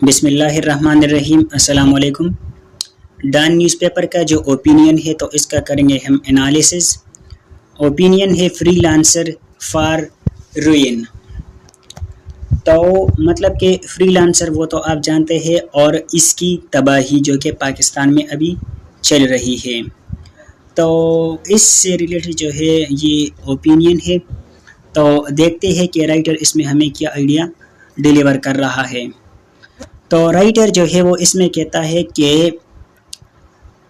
بسم اللہ الرحمن الرحیم۔ السلام علیکم۔ ڈان نیوز پیپر کا جو اوپینین ہے تو اس کا کریں گے ہم انالیسز۔ اوپینین ہے فری لانسر فار روئن، تو مطلب کہ فری لانسر وہ تو آپ جانتے ہیں اور اس کی تباہی جو کہ پاکستان میں ابھی چل رہی ہے، تو اس سے ریلیٹڈ جو ہے یہ اوپینین ہے۔ تو دیکھتے ہیں کہ رائٹر اس میں ہمیں کیا آئیڈیا ڈیلیور کر رہا ہے۔ تو رائٹر جو ہے وہ اس میں کہتا ہے کہ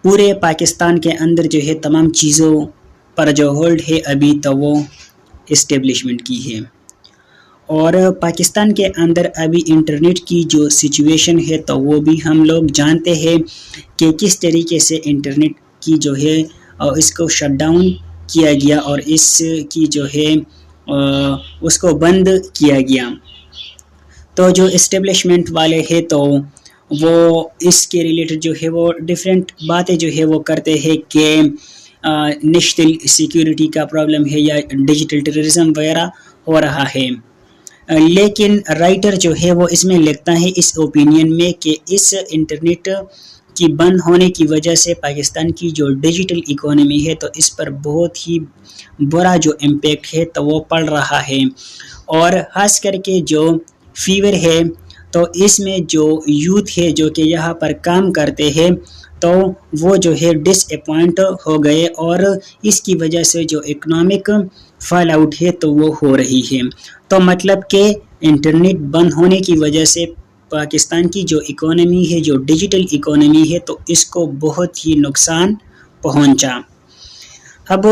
پورے پاکستان کے اندر جو ہے تمام چیزوں پر جو ہولڈ ہے ابھی تو وہ اسٹیبلشمنٹ کی ہے، اور پاکستان کے اندر ابھی انٹرنیٹ کی جو سچویشن ہے تو وہ بھی ہم لوگ جانتے ہیں کہ کس طریقے سے انٹرنیٹ کی جو ہے اس کو شٹ ڈاؤن کیا گیا اور اس کی جو ہے اس کو بند کیا گیا۔ تو جو اسٹیبلشمنٹ والے ہیں تو وہ اس کے ریلیٹڈ جو ہے وہ ڈیفرنٹ باتیں جو ہے وہ کرتے ہیں کہ نیشنل سیکیورٹی کا پرابلم ہے یا ڈیجیٹل ٹیررزم وغیرہ ہو رہا ہے، لیکن رائٹر جو ہے وہ اس میں لکھتا ہے اس اوپینین میں کہ اس انٹرنیٹ کی بند ہونے کی وجہ سے پاکستان کی جو ڈیجیٹل اکانومی ہے تو اس پر بہت ہی برا جو امپیکٹ ہے تو وہ پڑ رہا ہے، اور خاص کر کے جو فیور ہے تو اس میں جو یوتھ ہے جو کہ یہاں پر کام کرتے ہیں تو وہ جو ہے ڈس اپوائنٹ ہو گئے، اور اس کی وجہ سے جو اکنامک فال آؤٹ ہے تو وہ ہو رہی ہے۔ تو مطلب کہ انٹرنیٹ بند ہونے کی وجہ سے پاکستان کی جو اکانومی ہے، جو ڈیجیٹل اکانومی ہے تو اس کو بہت ہی نقصان پہنچا۔ اب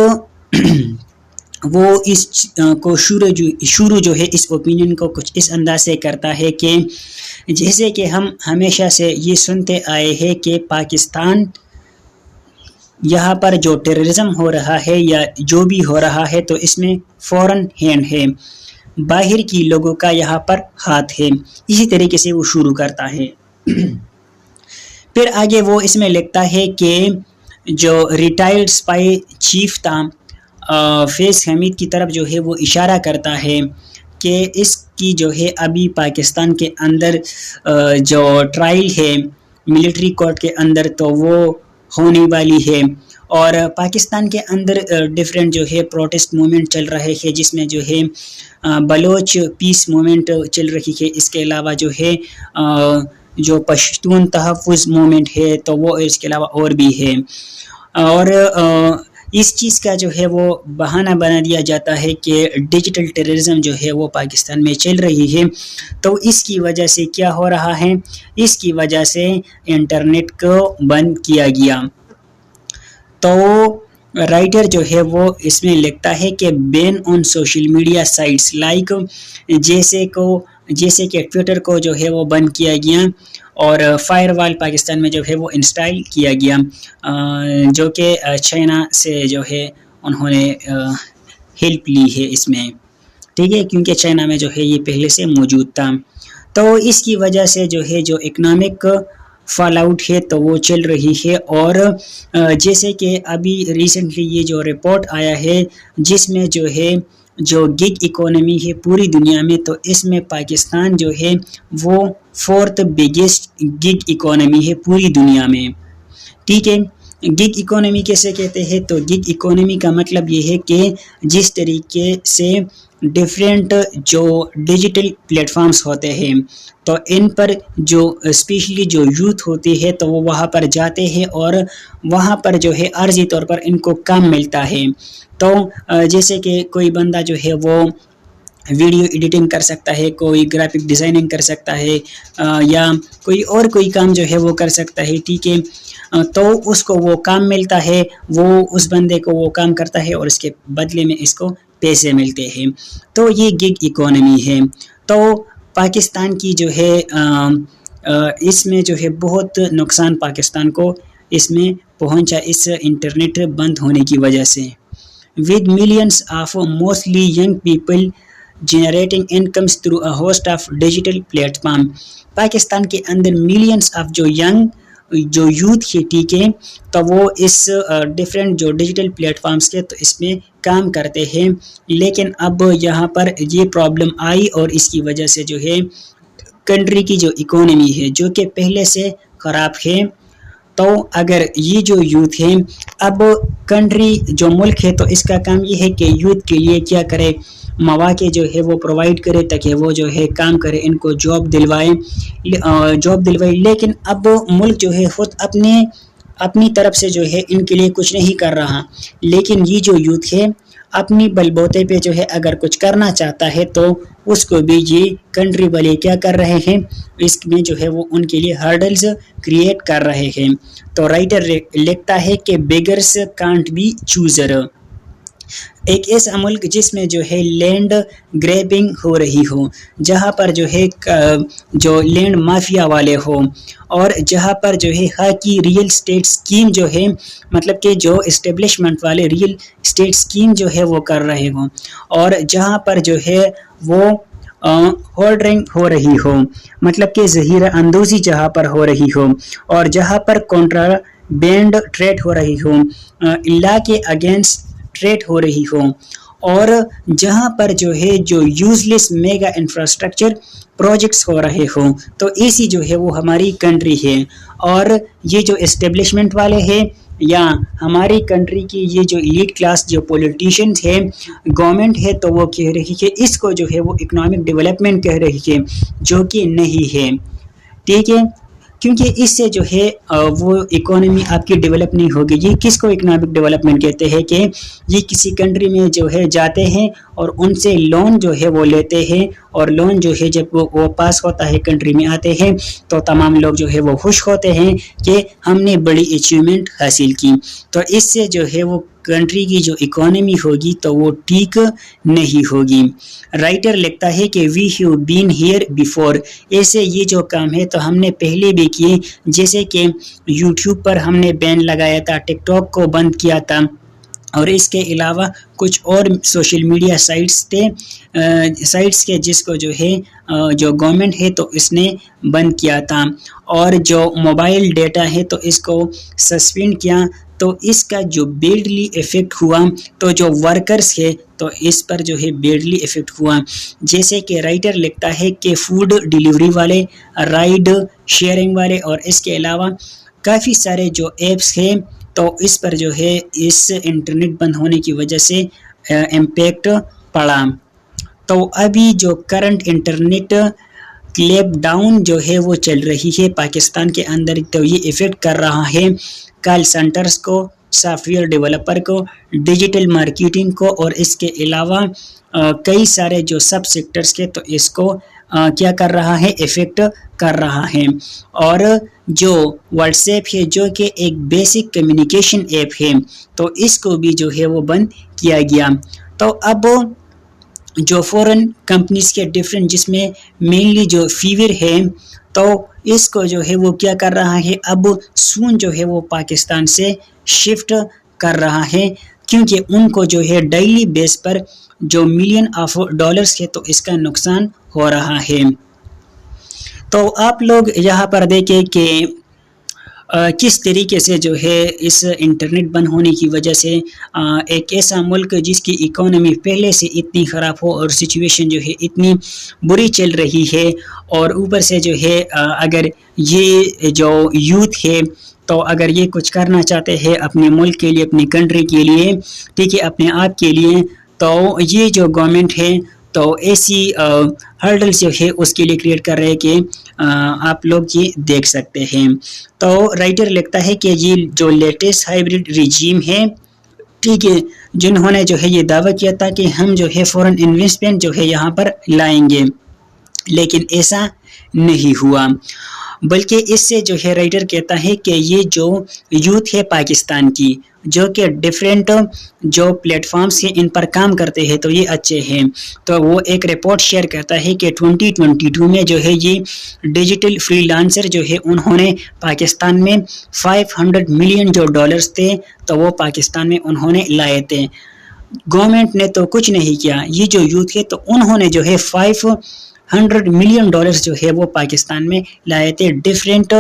وہ اس کو شروع جو ہے اس اوپینین کو کچھ اس انداز سے کرتا ہے کہ جیسے کہ ہم ہمیشہ سے یہ سنتے آئے ہیں کہ پاکستان یہاں پر جو ٹیررزم ہو رہا ہے یا جو بھی ہو رہا ہے تو اس میں فورن ہینڈ ہے، باہر کی لوگوں کا یہاں پر ہاتھ ہے، اسی طریقے سے وہ شروع کرتا ہے۔ پھر آگے وہ اس میں لکھتا ہے کہ جو ریٹائرڈ سپائی چیف تھا فیض حمید کی طرف جو ہے وہ اشارہ کرتا ہے کہ اس کی جو ہے ابھی پاکستان کے اندر جو ٹرائل ہے ملٹری کورٹ کے اندر تو وہ ہونے والی ہے، اور پاکستان کے اندر ڈیفرنٹ جو ہے پروٹیسٹ موومنٹ چل رہے ہیں، جس میں جو ہے بلوچ پیس موومنٹ چل رہی ہے، اس کے علاوہ جو ہے جو پشتون تحفظ موومنٹ ہے تو وہ اس کے علاوہ اور بھی ہے، اور اس چیز کا جو ہے وہ بہانہ بنا دیا جاتا ہے کہ ڈیجیٹل ٹیررزم جو ہے وہ پاکستان میں چل رہی ہے۔ تو اس کی وجہ سے کیا ہو رہا ہے، اس کی وجہ سے انٹرنیٹ کو بند کیا گیا۔ تو رائٹر جو ہے وہ اس میں لکھتا ہے کہ ban on social media sites like جیسے کہ ٹویٹر کو جو ہے وہ بند کیا گیا، اور فائر وال پاکستان میں جو ہے وہ انسٹال کیا گیا، جو کہ چائنا سے جو ہے انہوں نے ہیلپ لی ہے اس میں، ٹھیک ہے، کیونکہ چائنا میں جو ہے یہ پہلے سے موجود تھا۔ تو اس کی وجہ سے جو ہے جو اکنامک فال آؤٹ ہے تو وہ چل رہی ہے، اور جیسے کہ ابھی ریسنٹلی یہ جو رپورٹ آیا ہے جس میں جو ہے جو گگ اکانومی ہے پوری دنیا میں تو اس میں پاکستان جو ہے وہ 4th بگیسٹ گگ اکانومی ہے پوری دنیا میں، ٹھیک ہے۔ گگ اکانومی کیسے کہتے ہیں، تو گگ اکانومی کا مطلب یہ ہے کہ جس طریقے سے ڈیفرنٹ جو ڈیجیٹل پلیٹ فارمز ہوتے ہیں تو ان پر جو اسپیشلی جو یوتھ ہوتی ہے تو وہ وہاں پر جاتے ہیں، اور وہاں پر جو ہے عارضی طور پر ان کو کام ملتا ہے۔ تو جیسے کہ کوئی بندہ جو ہے وہ ویڈیو ایڈیٹنگ کر سکتا ہے، کوئی گرافک ڈیزائننگ کر سکتا ہے، یا کوئی کام جو ہے وہ کر سکتا ہے، ٹھیک ہے۔ تو اس کو وہ کام ملتا ہے، وہ اس بندے کو وہ کام کرتا ہے اور اس کے بدلے میں اس کو پیسے ملتے ہیں، تو یہ گگ اکانومی ہے۔ تو پاکستان کی جو ہے اس میں جو ہے بہت نقصان پاکستان کو اس میں پہنچا اس انٹرنیٹ بند ہونے کی وجہ سے۔ with millions of mostly young people generating incomes through a host of digital platform، Pakistan کے اندر ملینز آف جو یوتھ ہے، ٹھیک ہے، تو وہ اس ڈیفرنٹ جو ڈیجیٹل پلیٹ فارمز کے تو اس میں کام کرتے ہیں، لیکن اب یہاں پر یہ پرابلم آئی اور اس کی وجہ سے جو ہے کنٹری کی جو اکانومی ہے جو کہ پہلے سے خراب ہے، تو اگر یہ جو یوتھ ہے، اب کنٹری جو ملک ہے تو اس کا کام یہ ہے کہ یوتھ کے لیے کیا کرے، مواقع جو ہے وہ پرووائڈ کرے تاکہ وہ جو ہے کام کرے، ان کو جاب دلوائے، لیکن اب ملک جو ہے خود اپنی طرف سے جو ہے ان کے لیے کچھ نہیں کر رہا، لیکن یہ جو یوتھ ہے اپنی بل بوتے پہ جو ہے اگر کچھ کرنا چاہتا ہے تو اس کو بھی یہ کنٹری والے کیا کر رہے ہیں، اس میں جو ہے وہ ان کے لیے ہرڈلز کریٹ کر رہے ہیں۔ تو رائٹر لکھتا ہے کہ بیگرس کانٹ بی چوزر، ایک ایسا ملک جس میں جو ہے لینڈ گریبنگ ہو رہی ہو، جہاں پر جو ہے جو لینڈ مافیا والے ہو، اور جہاں پر جو ہے ہاکی ریئل اسٹیٹ اسکیم جو ہے، مطلب کہ جو اسٹیبلشمنٹ والے ریئل اسٹیٹ اسکیم جو ہے وہ کر رہے ہوں، اور جہاں پر جو ہے وہ ہولڈرنگ ہو رہی ہو، مطلب کہ ذخیرہ اندوزی جہاں پر ہو رہی ہو، اور جہاں پر کنٹرابینڈ ٹریڈ ہو رہی ہو، لا کے اگینسٹ ٹریڈ ہو رہی ہو، اور جہاں پر جو ہے جو یوزلیس میگا انفراسٹرکچر پروجیکٹس ہو رہے ہوں، تو ایسی جو ہے وہ ہماری کنٹری ہے۔ اور یہ جو اسٹیبلشمنٹ والے ہیں یا ہماری کنٹری کی یہ جو ایلیٹ کلاس جو پولیٹیشینز ہیں، گورنمنٹ ہے، تو وہ کہہ رہی ہے اس کو جو ہے وہ اکنامک ڈیولپمنٹ کہہ رہی ہے، جو کہ نہیں ہے، ٹھیک ہے، کیونکہ اس سے جو ہے وہ اکانومی آپ کی ڈیولپ نہیں ہوگی۔ یہ کس کو اکنامک ڈیولپمنٹ کہتے ہیں کہ یہ کسی کنٹری میں جو ہے جاتے ہیں اور ان سے لون جو ہے وہ لیتے ہیں، اور لون جو ہے جب وہ پاس ہوتا ہے کنٹری میں آتے ہیں تو تمام لوگ جو ہے وہ خوش ہوتے ہیں کہ ہم نے بڑی اچیومنٹ حاصل کی، تو اس سے جو ہے وہ کنٹری کی جو اکانومی ہوگی تو وہ ٹھیک نہیں ہوگی۔ رائٹر لکھتا ہے کہ we have been here before, ایسے یہ جو کام ہے تو ہم نے پہلے بھی کیے، جیسے کہ یوٹیوب پر ہم نے بین لگایا تھا، ٹک ٹاک کو بند کیا تھا، اور اس کے علاوہ کچھ اور سوشل میڈیا سائٹس کے جس کو جو ہے جو گورنمنٹ ہے تو اس نے بند کیا تھا، اور جو موبائل ڈیٹا ہے تو اس کو سسپینڈ کیا، تو اس کا جو بیڈلی ایفیکٹ ہوا، تو جو ورکرز ہے تو اس پر جو ہے بیڈلی ایفیکٹ ہوا، جیسے کہ رائٹر لکھتا ہے کہ فوڈ ڈیلیوری والے، رائڈ شیئرنگ والے، اور اس کے علاوہ کافی سارے جو ایپس ہیں تو اس پر جو ہے اس انٹرنیٹ بند ہونے کی وجہ سے امپیکٹ پڑا۔ تو ابھی جو کرنٹ انٹرنیٹ کلیپ ڈاؤن جو ہے وہ چل رہی ہے پاکستان کے اندر، تو یہ ایفیکٹ کر رہا ہے کال سینٹرز کو، سافٹ ویئر ڈیولپر کو، ڈیجیٹل مارکیٹنگ کو، اور اس کے علاوہ کئی سارے جو سب سیکٹرز کے، تو اس کو کیا کر رہا ہے، ایفیکٹ کر رہا ہے۔ اور جو واٹس ایپ ہے جو کہ ایک بیسک کمیونیکیشن ایپ ہے، تو اس کو بھی جو ہے وہ بند کیا گیا۔ تو اب جو فورن کمپنیز کے ڈفرینٹ، جس میں مینلی جو فیور ہے، تو اس کو جو ہے وہ کیا کر رہا ہے، اب سون جو ہے وہ پاکستان سے شفٹ کر رہا ہے، کیونکہ ان کو جو ہے ڈیلی بیس پر جو ملین آف ڈالرز ہے تو اس کا نقصان ہو رہا ہے۔ تو آپ لوگ یہاں پر دیکھیں کہ کس طریقے سے جو ہے اس انٹرنیٹ بند ہونے کی وجہ سے ایک ایسا ملک جس کی اکانومی پہلے سے اتنی خراب ہو اور سچویشن جو ہے اتنی بری چل رہی ہے، اور اوپر سے جو ہے اگر یہ جو یوتھ ہے تو اگر یہ کچھ کرنا چاہتے ہیں اپنے ملک کے لیے، اپنی کنٹری کے لیے، ٹھیک ہے، اپنے آپ کے لیے، تو یہ جو گورنمنٹ ہے تو ایسی ہرڈلز جو ہے اس کے لیے کریٹ کر رہے کہ آپ لوگ یہ دیکھ سکتے ہیں۔ تو رائٹر لکھتا ہے کہ یہ جو لیٹسٹ ہائیبریڈ ریجیم ہے، ٹھیک ہے، جنہوں نے جو ہے یہ دعویٰ کیا تھا کہ ہم جو ہے فورن انویسٹمنٹ جو ہے یہاں پر لائیں گے، لیکن ایسا نہیں ہوا، بلکہ اس سے جو ہے رائٹر کہتا ہے کہ یہ جو یوتھ ہے پاکستان کی، جو کہ ڈیفرنٹ جو پلیٹ فارمز ہیں ان پر کام کرتے ہیں تو یہ اچھے ہیں، تو وہ ایک رپورٹ شیئر کرتا ہے کہ 2022 میں جو ہے یہ ڈیجیٹل فری لانسر جو ہے انہوں نے پاکستان میں 500 ملین جو ڈالرز تھے تو وہ پاکستان میں انہوں نے لائے تھے۔ گورنمنٹ نے تو کچھ نہیں کیا، یہ جو یوتھ ہے تو انہوں نے جو ہے $100 ملین جو ہے وہ پاکستان میں لائے تھے. ڈفرینٹ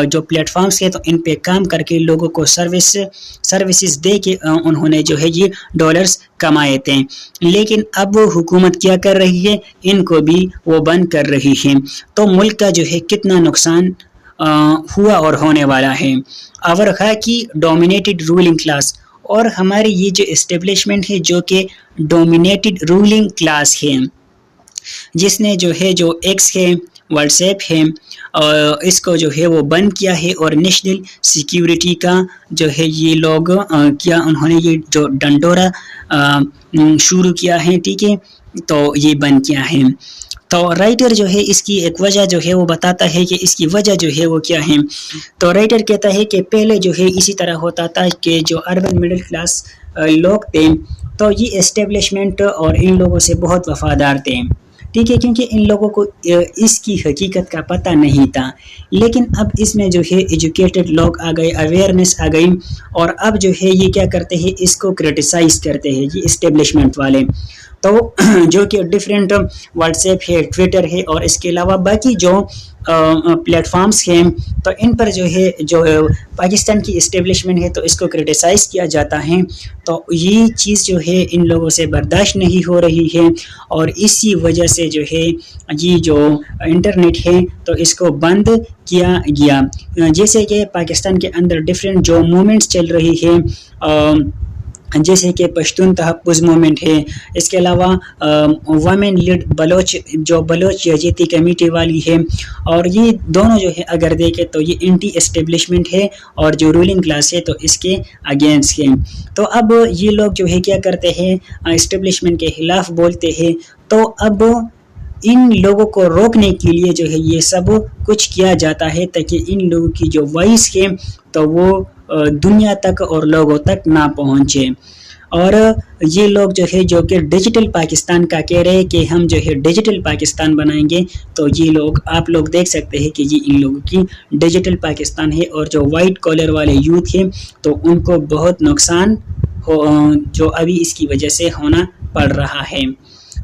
جو پلیٹ فارمس ہے تو ان پہ کام کر کے لوگوں کو سروسز دے کے انہوں نے جو ہے یہ ڈالرز کمائے تھے. لیکن اب حکومت کیا کر رہی ہے, ان کو بھی وہ بند کر رہی ہے. تو ملک کا جو ہے کتنا نقصان ہوا اور ہونے والا ہے. اور کی ڈومینیٹڈ رولنگ کلاس, اور ہماری یہ جو اسٹیبلشمنٹ ہے جو کہ ڈومینیٹڈ رولنگ کلاس ہے, جس نے جو ہے جو ایکس ہے, واٹس ایپ ہے, اس کو جو ہے وہ بند کیا ہے, اور نیشنل سیکیورٹی کا جو ہے یہ لوگ کیا انہوں نے یہ جو ڈنڈورا شروع کیا ہے, ٹھیک ہے, تو یہ بند کیا ہے. تو رائٹر جو ہے اس کی ایک وجہ جو ہے وہ بتاتا ہے کہ اس کی وجہ جو ہے وہ کیا ہے. تو رائٹر کہتا ہے کہ پہلے جو ہے اسی طرح ہوتا تھا کہ جو اربن مڈل کلاس لوگ تھے تو یہ اسٹیبلشمنٹ اور ان لوگوں سے بہت وفادار تھے, ٹھیک ہے, کیونکہ ان لوگوں کو اس کی حقیقت کا پتہ نہیں تھا. لیکن اب اس میں جو ہے ایجوکیٹڈ لوگ آ گئے, اویئرنیس آ گئی, اور اب جو ہے یہ کیا کرتے ہیں, اس کو کرٹیسائز کرتے ہیں یہ اسٹیبلشمنٹ والے. تو جو کہ ڈفرینٹ واٹس ایپ ہے, ٹویٹر ہے, اور اس کے علاوہ باقی جو پلیٹ فارمز ہیں, تو ان پر جو ہے جو پاکستان کی اسٹیبلشمنٹ ہے تو اس کو کرٹیسائز کیا جاتا ہے. تو یہ چیز جو ہے ان لوگوں سے برداشت نہیں ہو رہی ہے, اور اسی وجہ سے جو ہے یہ جو انٹرنیٹ ہے تو اس کو بند کیا گیا. جیسے کہ پاکستان کے اندر ڈفرینٹ جو موومنٹس چل رہی ہے, جیسے کہ پشتون تحفظ موومنٹ ہے, اس کے علاوہ ویمن لیڈ بلوچ یزیدی کمیٹی والی ہے, اور یہ دونوں جو ہے اگر دیکھیں تو یہ اینٹی اسٹیبلشمنٹ ہے, اور جو رولنگ کلاس ہے تو اس کے اگینسٹ ہے. تو اب یہ لوگ جو ہے کیا کرتے ہیں, اسٹیبلشمنٹ کے خلاف بولتے ہیں. تو اب ان لوگوں کو روکنے کے لیے جو ہے یہ سب کچھ کیا جاتا ہے تاکہ ان لوگوں کی جو وائس ہے تو وہ دنیا تک اور لوگوں تک نہ پہنچے. اور یہ لوگ جو ہے جو کہ ڈیجیٹل پاکستان کا کہہ رہے ہیں کہ ہم جو ہے ڈیجیٹل پاکستان بنائیں گے, تو یہ لوگ آپ لوگ دیکھ سکتے ہیں کہ یہ ان لوگوں کی ڈیجیٹل پاکستان ہے. اور جو وائٹ کالر والے یوتھ ہیں تو ان کو بہت نقصان جو ابھی اس کی وجہ سے ہونا پڑ رہا ہے.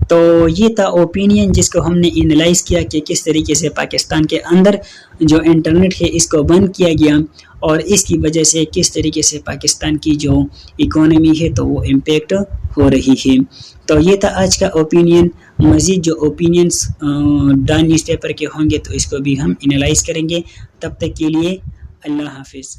تو یہ تھا اوپینین جس کو ہم نے انالائز کیا کہ کس طریقے سے پاکستان کے اندر جو انٹرنیٹ ہے اس کو بند کیا گیا, اور اس کی وجہ سے کس طریقے سے پاکستان کی جو اکانومی ہے تو وہ امپیکٹ ہو رہی ہے. تو یہ تھا آج کا اوپینین. مزید جو اوپینینس ڈان نیوز پیپر کے ہوں گے تو اس کو بھی ہم انالائز کریں گے. تب تک کے لیے اللہ حافظ.